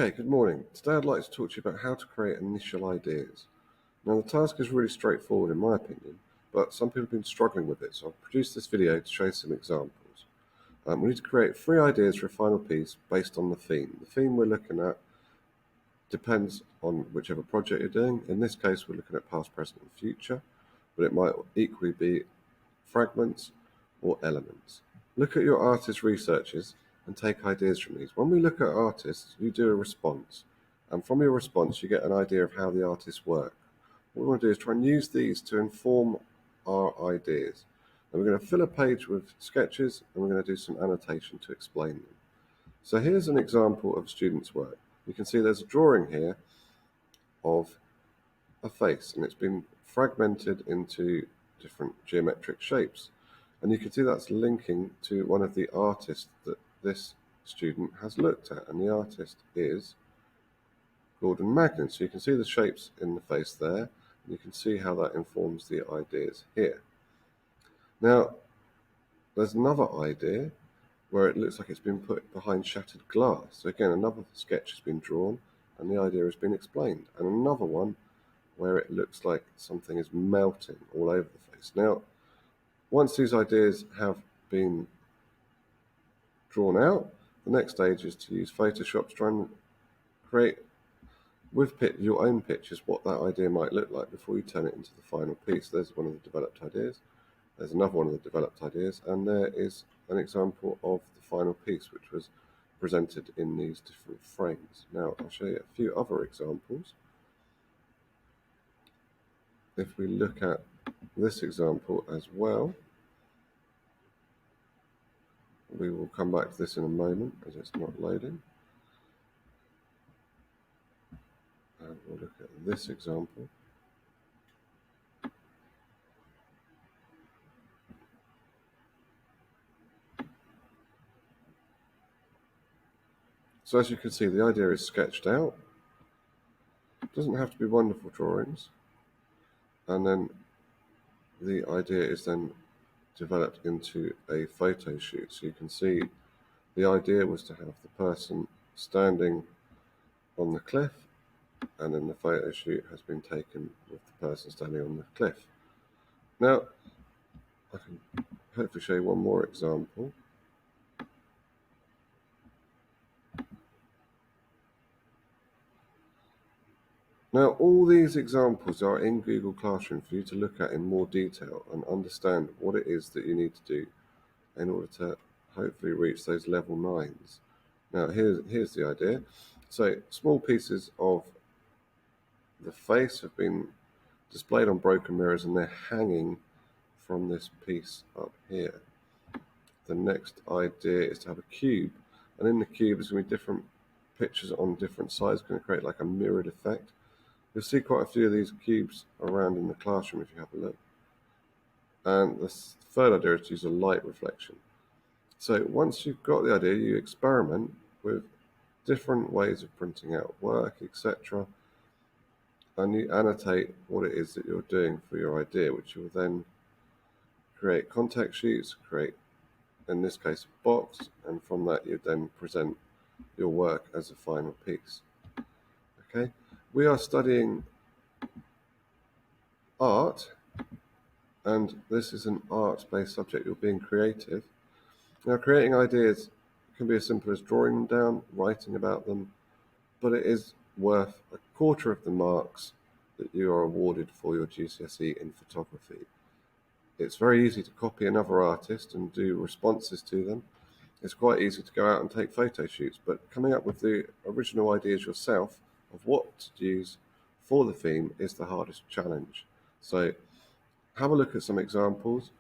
Okay, good morning. Today I'd like to talk to you about how to create initial ideas. Now the task is really straightforward in my opinion, but some people have been struggling with it, so I've produced this video to show some examples. We need to create 3 ideas for a final piece based on the theme. The theme we're looking at depends on whichever project you're doing. In this case we're looking at past, present and future, but it might equally be fragments or elements. Look at your artist researches and take ideas from these. When we look at artists, you do a response, and from your response you get an idea of how the artists work. What we want to do is try and use these to inform our ideas. And we're going to fill a page with sketches and we're going to do some annotation to explain them. So here's an example of a student's work. You can see there's a drawing here of a face, and it's been fragmented into different geometric shapes. And you can see that's linking to one of the artists that this student has looked at, and the artist is Gordon Magnin. So you can see the shapes in the face there, and you can see how that informs the ideas here. Now, there's another idea where it looks like it's been put behind shattered glass. So again, another sketch has been drawn, and the idea has been explained. And another one where it looks like something is melting all over the face. Now, once these ideas have been drawn out, the next stage is to use Photoshop to try and create with your own pictures what that idea might look like before you turn it into the final piece. There's one of the developed ideas. There's another one of the developed ideas, and there is an example of the final piece which was presented in these different frames. Now, I'll show you a few other examples. If we look at this example as well, we will come back to this in a moment as it's not loading. And we'll look at this example. So as you can see, the idea is sketched out. It doesn't have to be wonderful drawings. And then the idea is then developed into a photo shoot. So you can see the idea was to have the person standing on the cliff, and then the photo shoot has been taken with the person standing on the cliff. Now, I can hopefully show you one more example. Now, all these examples are in Google Classroom for you to look at in more detail and understand what it is that you need to do in order to hopefully reach those level 9s. Now, here's the idea. So, small pieces of the face have been displayed on broken mirrors, and they're hanging from this piece up here. The next idea is to have a cube, and in the cube there's going to be different pictures on different sides, going to create like a mirrored effect. You'll see quite a few of these cubes around in the classroom if you have a look. And the third idea is to use a light reflection. So once you've got the idea, you experiment with different ways of printing out work, etc. And you annotate what it is that you're doing for your idea, which you will then create contact sheets, create, in this case, a box, and from that you then present your work as a final piece. Okay, we are studying art, and this is an art-based subject. You're being creative. Now, creating ideas can be as simple as drawing them down, writing about them, but it is worth a quarter of the marks that you are awarded for your GCSE in photography. It's very easy to copy another artist and do responses to them. It's quite easy to go out and take photo shoots, but coming up with the original ideas yourself of what to use for the theme is the hardest challenge. So have a look at some examples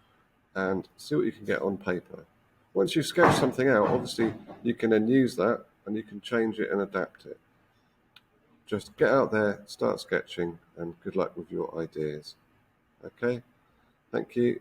and see what you can get on paper. Once you've sketched something out, obviously you can then use that and you can change it and adapt it. Just get out there, start sketching, and good luck with your ideas. Okay, thank you.